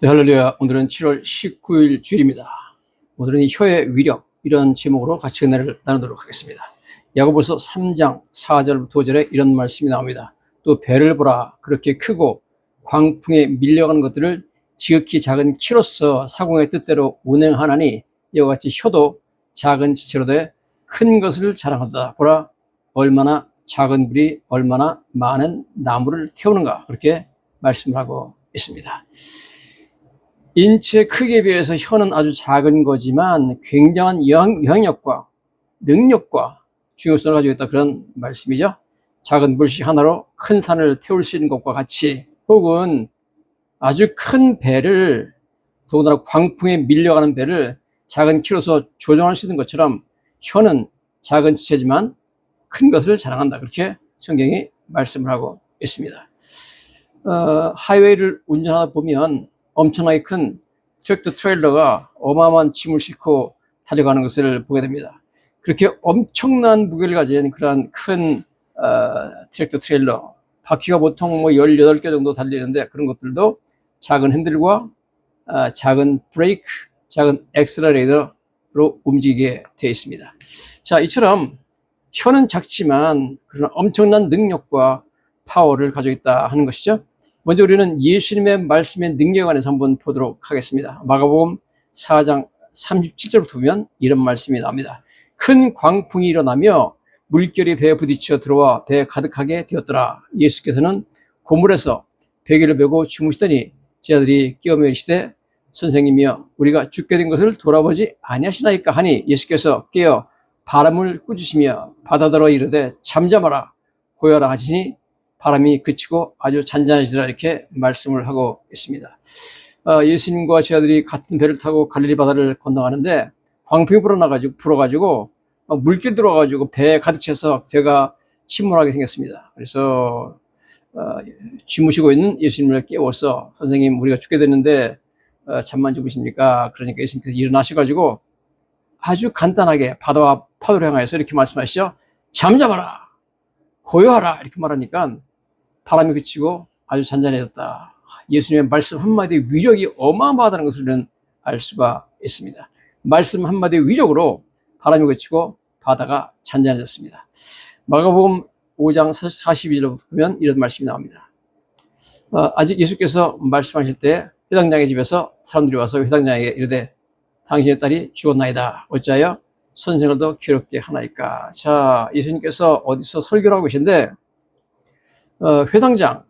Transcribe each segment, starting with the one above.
네, 할렐루야. 오늘은 7월 19일 주일입니다. 오늘은 이 혀의 위력, 이런 제목으로 같이 은혜를 나누도록 하겠습니다. 야고보서 3장 4절부터 5절에 이런 말씀이 나옵니다. 또 배를 보라. 그렇게 크고 광풍에 밀려가는 것들을 지극히 작은 키로서 사공의 뜻대로 운행하나니 이와 같이 혀도 작은 지체로되 큰 것을 자랑하도다. 보라, 얼마나 작은 불이 얼마나 많은 나무를 태우는가. 그렇게 말씀을 하고 있습니다. 인체 크기에 비해서 혀는 아주 작은 거지만 굉장한 영향력과 능력과 중요성을 가지고 있다, 그런 말씀이죠. 작은 불씨 하나로 큰 산을 태울 수 있는 것과 같이, 혹은 아주 큰 배를, 더군다나 광풍에 밀려가는 배를 작은 키로서 조정할 수 있는 것처럼 혀는 작은 지체지만 큰 것을 자랑한다, 그렇게 성경이 말씀을 하고 있습니다. 하이웨이를 운전하다 보면 엄청나게 큰 트랙터 트레일러가 어마어마한 짐을 싣고 달려가는 것을 보게 됩니다. 그렇게 엄청난 무게를 가진 그러한 큰 트랙터 트레일러, 바퀴가 보통 18개 정도 달리는데 그런 것들도 작은 핸들과 작은 브레이크, 작은 엑셀러레이터로 움직이게 되어 있습니다. 자, 이처럼 혀는 작지만 그런 엄청난 능력과 파워를 가지고 있다 하는 것이죠. 먼저 우리는 예수님의 말씀의 능력에 관해서 한번 보도록 하겠습니다. 마가복음 4장 37절부터 보면 이런 말씀이 나옵니다. 큰 광풍이 일어나며 물결이 배에 부딪혀 들어와 배에 가득하게 되었더라. 예수께서는 고물에서 베개를 메고 주무시더니 제자들이 깨어며 이르시되 선생님이여, 우리가 죽게 된 것을 돌아보지 아니하시나이까 하니, 예수께서 깨어 바람을 꾸짖으시며 바다더러 이르되 잠잠하라 고요하라 하시니 바람이 그치고 아주 잔잔해지더라, 이렇게 말씀을 하고 있습니다. 예수님과 제자들이 같은 배를 타고 갈릴리 바다를 건너가는데 광풍이 불어가지고 물길이 들어와가지고 배에 가득 차서 배가 침몰하게 생겼습니다. 그래서 주무시고 있는 예수님을 깨워서 선생님, 우리가 죽게 됐는데 잠만 주무십니까? 그러니까 예수님께서 일어나셔가지고 아주 간단하게 바다와 파도를 향하여서 이렇게 말씀하시죠. 잠잠하라 고요하라, 이렇게 말하니까 바람이 그치고 아주 잔잔해졌다. 예수님의 말씀 한마디의 위력이 어마어마하다는 것을 우리는 알 수가 있습니다. 말씀 한마디의 위력으로 바람이 그치고 바다가 잔잔해졌습니다. 마가복음 5장 42절로 보면 이런 말씀이 나옵니다. 아직 예수께서 말씀하실 때 회당장의 집에서 사람들이 와서 회당장에게 이르되 당신의 딸이 죽었나이다. 어찌하여 선생을 더 괴롭게 하나이까. 자, 예수님께서 어디서 설교를 하고 계신데 회당장,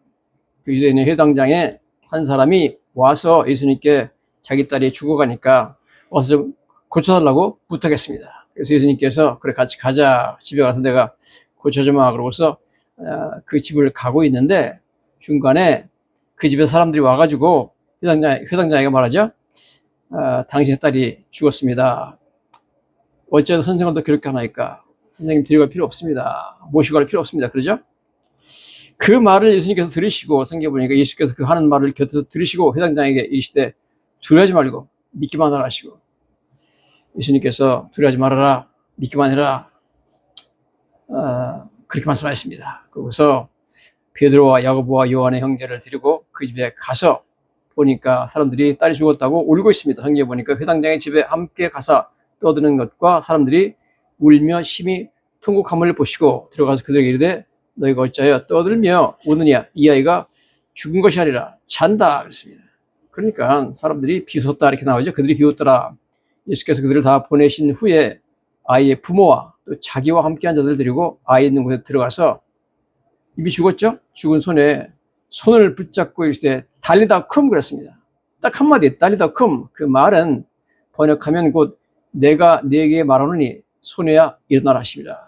유대인의 회당장에 한 사람이 와서 예수님께 자기 딸이 죽어가니까 와서 좀 고쳐달라고 부탁했습니다. 그래서 예수님께서 그래, 같이 가자, 집에 가서 내가 고쳐주마, 그러고서 그 집을 가고 있는데 중간에 그 집에 사람들이 와가지고 회당장에게 말하죠. 당신의 딸이 죽었습니다. 어째서 선생을 더 괴롭게 하나이까. 선생님 데려갈 필요 없습니다. 모시고 갈 필요 없습니다. 그러죠? 그 말을 예수님께서 들으시고, 성경에 보니까 예수께서 그 하는 말을 곁에서 들으시고 회당장에게 이르시되 두려워하지 말고 믿기만 하라 하시고, 예수님께서 두려워하지 말아라, 믿기만 해라, 그렇게 말씀하셨습니다. 그래서 베드로와 야고보와 요한의 형제를 데리고 그 집에 가서 보니까 사람들이 딸이 죽었다고 울고 있습니다. 성경에 보니까 회당장의 집에 함께 가서 떠드는 것과 사람들이 울며 심히 통곡함을 보시고 들어가서 그들에게 이르되 너희가 어찌하여 떠들며 우느냐, 이 아이가 죽은 것이 아니라 잔다, 그랬습니다. 그러니까 사람들이 비웃었다, 이렇게 나오죠. 그들이 비웃더라. 예수께서 그들을 다 보내신 후에 아이의 부모와 또 자기와 함께한 자들 데리고 아이 있는 곳에 들어가서, 이미 죽었죠? 죽은 손에 손을 붙잡고 이르시되 달리다 쿰, 그랬습니다. 딱 한마디, 달리다 쿰. 그 말은 번역하면 곧 내가 네게 말하노니 소녀야 일어나라 하십니다.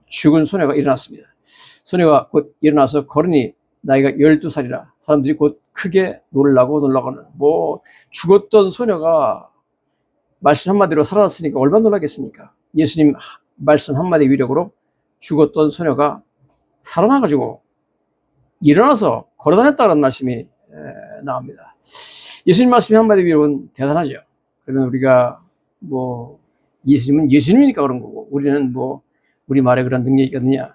죽은 소녀가 일어났습니다. 소녀가 곧 일어나서 걸으니 나이가 12살이라 사람들이 곧 크게 놀라고는, 죽었던 소녀가 말씀 한마디로 살아났으니까 얼마나 놀라겠습니까? 예수님 말씀 한마디 위력으로 죽었던 소녀가 살아나가지고 일어나서 걸어다녔다는 말씀이 나옵니다. 예수님 말씀이 한마디 위력은 대단하죠. 그러면 우리가 예수님은 예수님이니까 그런 거고, 우리는 우리 말에 그런 능력이 있거든요.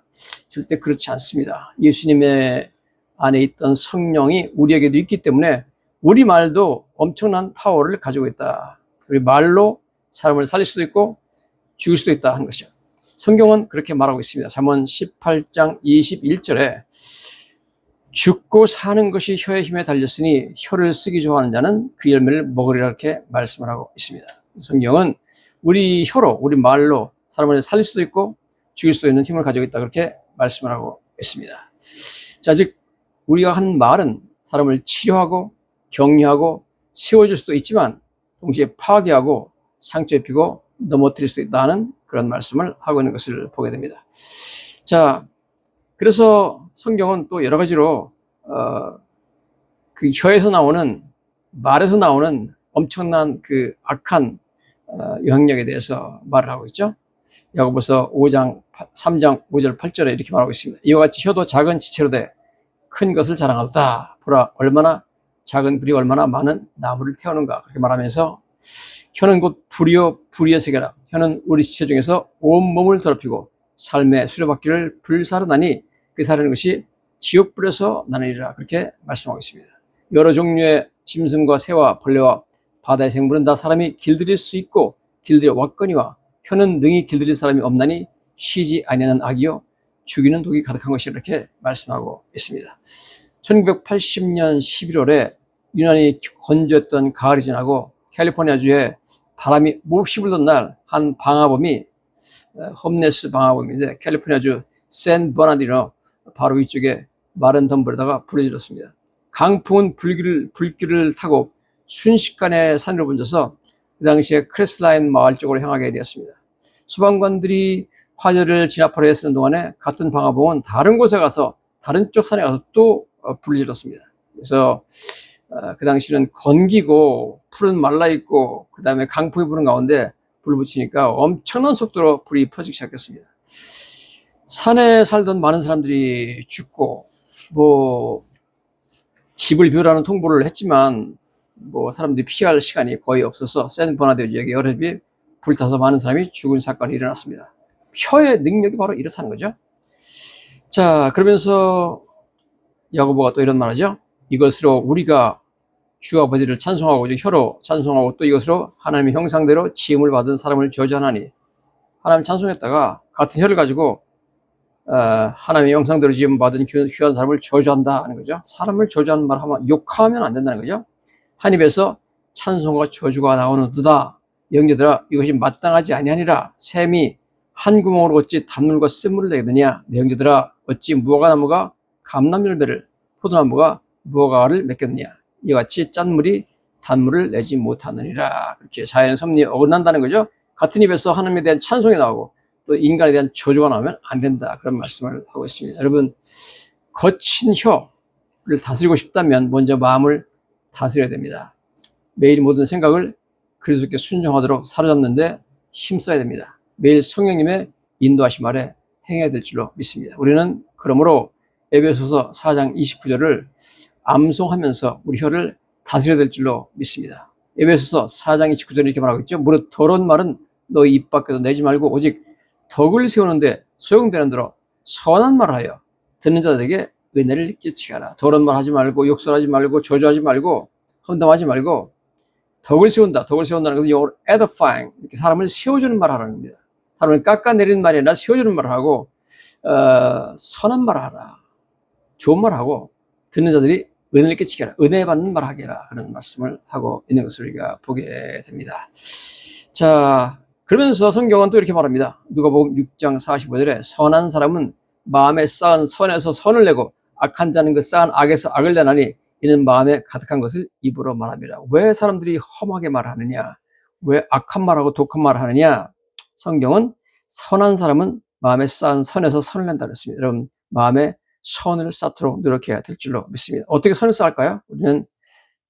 절대 그렇지 않습니다. 예수님의 안에 있던 성령이 우리에게도 있기 때문에 우리 말도 엄청난 파워를 가지고 있다. 우리 말로 사람을 살릴 수도 있고 죽일 수도 있다 하는 것이죠. 성경은 그렇게 말하고 있습니다. 잠언 18장 21절에 죽고 사는 것이 혀의 힘에 달렸으니 혀를 쓰기 좋아하는 자는 그 열매를 먹으리라 이렇게 말씀을 하고 있습니다. 성경은 우리 혀로, 우리 말로 사람을 살릴 수도 있고 죽일 수도 있는 힘을 가지고 있다 그렇게 말씀을 하고 있습니다. 자, 즉 우리가 한 말은 사람을 치료하고 격려하고 세워줄 수도 있지만 동시에 파괴하고 상처 입히고 넘어뜨릴 수도 있다는 그런 말씀을 하고 있는 것을 보게 됩니다. 자, 그래서 성경은 또 여러 가지로 그 혀에서 나오는, 말에서 나오는 엄청난 그 악한 영향력에 대해서 말을 하고 있죠. 야고보서 3장 5절 8절에 이렇게 말하고 있습니다. 이와 같이 혀도 작은 지체로 돼 큰 것을 자랑하도다. 보라, 얼마나 작은 불이 얼마나 많은 나무를 태우는가. 그렇게 말하면서 혀는 곧 불이요 불의의 세계라. 혀는 우리 지체 중에서 온몸을 더럽히고 삶의 수레바퀴를 불사르 나니 그 사르는 것이 지옥불에서 나느니라. 그렇게 말씀하고 있습니다. 여러 종류의 짐승과 새와 벌레와 바다의 생물은 다 사람이 길들일 수 있고 길들여 왔거니와 혀는 능히 길들일 사람이 없나니 쉬지 아니하는 악이요 죽이는 독이 가득한 것이라 이렇게 말씀하고 있습니다. 1980년 11월에 유난히 건조했던 가을이 지나고 캘리포니아주에 바람이 몹시 불던 날 한 방화범이, 홈레스 방화범인데 캘리포니아주 샌 버나디노 바로 위쪽에 마른 덤불에다가 불을 질렀습니다. 강풍은 불길을 타고 순식간에 산으로 번져서 그 당시에 크레스라인 마을 쪽으로 향하게 되었습니다. 소방관들이 화재를 진압하려 애쓰는 동안에 같은 방화범은 다른 곳에 가서 다른 쪽 산에 가서 또 불을 질렀습니다. 그래서 그 당시는 건기고 풀은 말라있고 그 다음에 강풍이 부는 가운데 불을 붙이니까 엄청난 속도로 불이 퍼지기 시작했습니다. 산에 살던 많은 사람들이 죽고 집을 비우라는 통보를 했지만 사람들이 피할 시간이 거의 없어서 샌 버나디노 지역에 여러 집이 불타서 많은 사람이 죽은 사건이 일어났습니다. 혀의 능력이 바로 이렇다는 거죠. 자, 그러면서 야고보가 또 이런 말하죠. 이것으로 우리가 주 아버지를 찬송하고 혀로 찬송하고 또 이것으로 하나님의 형상대로 지음을 받은 사람을 저주하나니, 하나님 찬송했다가 같은 혀를 가지고 하나님의 형상대로 지음 받은 귀한 사람을 저주한다 하는 거죠. 사람을 저주하는 말 하면 욕하면 안 된다는 거죠. 한 입에서 찬송과 저주가 나오는도다. 영녀들아, 이것이 마땅하지 아니하니라. 샘이 한 구멍으로 어찌 단물과 쓴물을 내느냐. 내 형제들아, 어찌 무화과나무가 감람열매를, 포도나무가 무화과를 맺겠느냐. 이와 같이 짠물이 단물을 내지 못하느니라. 그렇게 자연의 섭리에 어긋난다는 거죠. 같은 입에서 하나님에 대한 찬송이 나오고 또 인간에 대한 저주가 나오면 안 된다. 그런 말씀을 하고 있습니다. 여러분, 거친 혀를 다스리고 싶다면 먼저 마음을 다스려야 됩니다. 매일 모든 생각을 그리스도께 순종하도록 사로잡는데 힘써야 됩니다. 매일 성령님의 인도하심 아래 행해야 될 줄로 믿습니다. 우리는 그러므로 에베소서 4장 29절을 암송하면서 우리 혀를 다스려야 될 줄로 믿습니다. 에베소서 4장 29절에 이렇게 말하고 있죠. 무릇 더러운 말은 너희 입 밖에도 내지 말고 오직 덕을 세우는데 소용되는 대로 선한 말을 하여 듣는 자들에게 은혜를 끼치게 하라. 더러운 말 하지 말고 욕설하지 말고 저주하지 말고 험담하지 말고 덕을 세운다. 덕을 세운다는 것은 영어로 edifying, 이렇게 사람을 세워주는 말을 하는 겁니다. 사람을 깎아내리는 말이 아니라 세워주는 말을 하고 선한 말을 하라. 좋은 말을 하고 듣는 자들이 은혜를 끼치게 하라. 은혜 받는 말을 하게 하라. 그런 말씀을 하고 있는 것을 우리가 보게 됩니다. 자, 그러면서 성경은 또 이렇게 말합니다. 누가복음 6장 45절에 선한 사람은 마음에 쌓은 선에서 선을 내고 악한 자는 그 쌓은 악에서 악을 내나니 이는 마음에 가득한 것을 입으로 말합니다. 왜 사람들이 험하게 말하느냐? 왜 악한 말하고 독한 말을 하느냐? 성경은 선한 사람은 마음에 쌓은 선에서 선을 낸다 그랬습니다. 여러분, 마음에 선을 쌓도록 노력해야 될 줄로 믿습니다. 어떻게 선을 쌓을까요? 우리는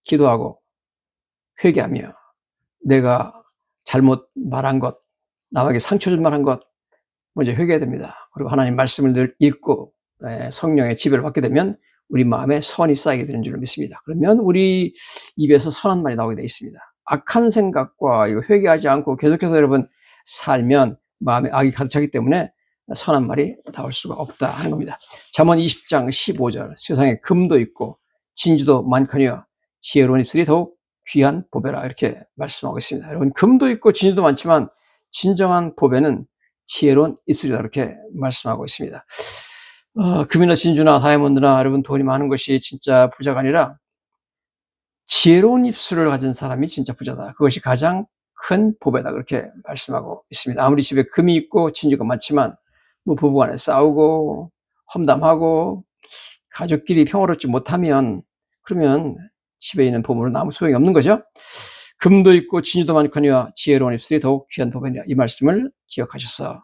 기도하고 회개하며 내가 잘못 말한 것, 남에게 상처 준 말한 것 먼저 회개해야 됩니다. 그리고 하나님 말씀을 늘 읽고 성령의 지배를 받게 되면 우리 마음에 선이 쌓이게 되는 줄로 믿습니다. 그러면 우리 입에서 선한 말이 나오게 되어 있습니다. 악한 생각과 회개하지 않고 계속해서 여러분 살면 마음에 악이 가득 차기 때문에 선한 말이 나올 수가 없다 하는 겁니다. 잠언 20장 15절 세상에 금도 있고 진주도 많거니와 지혜로운 입술이 더욱 귀한 보배라 이렇게 말씀하고 있습니다. 여러분 금도 있고 진주도 많지만 진정한 보배는 지혜로운 입술이다 이렇게 말씀하고 있습니다. 금이나 진주나 다이아몬드나 여러분 돈이 많은 것이 진짜 부자가 아니라 지혜로운 입술을 가진 사람이 진짜 부자다. 그것이 가장 큰 보배다 그렇게 말씀하고 있습니다. 아무리 집에 금이 있고 진주가 많지만 뭐 부부간에 싸우고 험담하고 가족끼리 평화롭지 못하면 그러면 집에 있는 보물은 아무 소용이 없는 거죠. 금도 있고 진주도 많거니와 지혜로운 입술이 더욱 귀한 보배니라. 이 말씀을 기억하셔서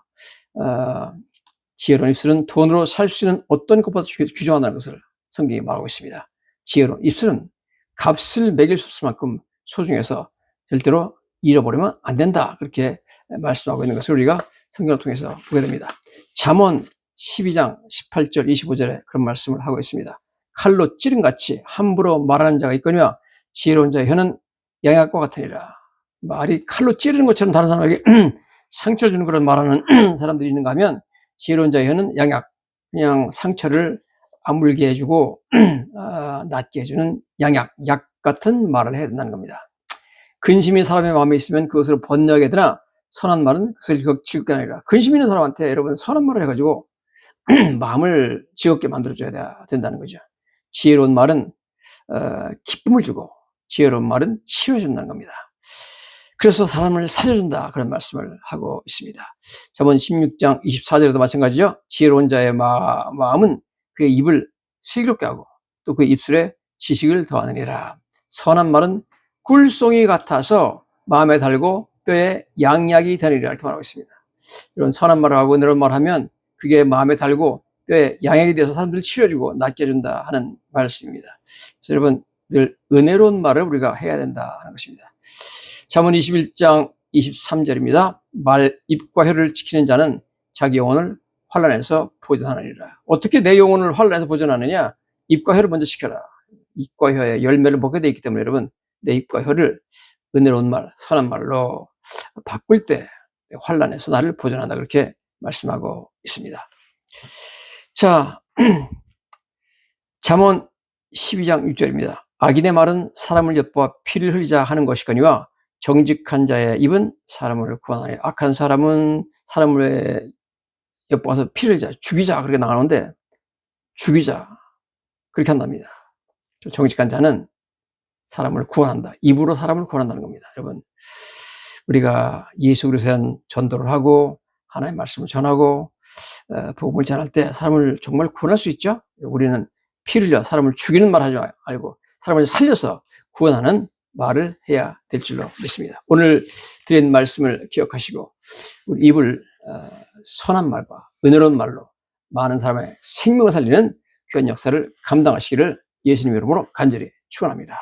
지혜로운 입술은 돈으로 살 수 있는 어떤 것보다 귀중하다는 것을 성경이 말하고 있습니다. 지혜로운 입술은 값을 매길 수 없을 만큼 소중해서 절대로 잃어버리면 안 된다. 그렇게 말씀하고 있는 것을 우리가 성경을 통해서 보게 됩니다. 잠언 12장 18절 25절에 그런 말씀을 하고 있습니다. 칼로 찌른같이 함부로 말하는 자가 있거니와 지혜로운 자의 혀는 양약과 같으니라. 말이 칼로 찌르는 것처럼 다른 사람에게 상처를 주는 그런 말하는 사람들이 있는가 하면 지혜로운 자의 혀는 양약, 그냥 상처를 아물게 해주고 낫게 해주는 양약, 약 같은 말을 해야 된다는 겁니다. 근심이 사람의 마음에 있으면 그것으로 번뇌하게 되나 선한 말은 그것을 즐겁게 하니라. 근심 있는 사람한테 여러분 선한 말을 해가지고 마음을 즐겁게 만들어줘야 된다는 거죠. 지혜로운 말은 기쁨을 주고 지혜로운 말은 치유해준다는 겁니다. 그래서 사람을 살려준다 그런 말씀을 하고 있습니다. 잠언 16장 24절에도 마찬가지죠. 지혜로운 자의 마음은 그의 입을 슬기롭게 하고 또 그 입술에 지식을 더하느니라. 선한 말은 꿀송이 같아서 마음에 달고 뼈에 양약이 되느니라 이렇게 말하고 있습니다. 이런 선한 말을 하고 은혜로운 말을 하면 그게 마음에 달고 뼈에 양약이 돼서 사람들을 치료해주고 낫게 해준다 하는 말씀입니다. 그래서 여러분 늘 은혜로운 말을 우리가 해야 된다 하는 것입니다. 잠언 21장 23절입니다. 입과 혀를 지키는 자는 자기 영혼을 환난에서 보존하느니라. 어떻게 내 영혼을 환난에서 보존하느냐? 입과 혀를 먼저 지켜라. 입과 혀의 열매를 먹게 되어 있기 때문에 여러분 내 입과 혀를 은혜로운 말, 선한 말로 바꿀 때 환난에서 나를 보존한다 그렇게 말씀하고 있습니다. 자, 잠언 12장 6절입니다. 악인의 말은 사람을 엿보아 피를 흘리자 하는 것이거니와 정직한 자의 입은 사람을 구원하니. 악한 사람은 사람을 엿보아서 피를 흘리자, 죽이자 그렇게 나가는데 죽이자 그렇게 한답니다. 정직한 자는 사람을 구원한다. 입으로 사람을 구원한다는 겁니다. 여러분 우리가 예수 그리스도에 대한 전도를 하고 하나님의 말씀을 전하고 복음을 전할 때 사람을 정말 구원할 수 있죠. 우리는 피 흘려 사람을 죽이는 말 하지 말고 사람을 살려서 구원하는 말을 해야 될 줄로 믿습니다. 오늘 드린 말씀을 기억하시고 우리 입을 선한 말과 은혜로운 말로 많은 사람의 생명을 살리는 귀한 역사를 감당하시기를 예수님 이름으로 간절히 축원합니다.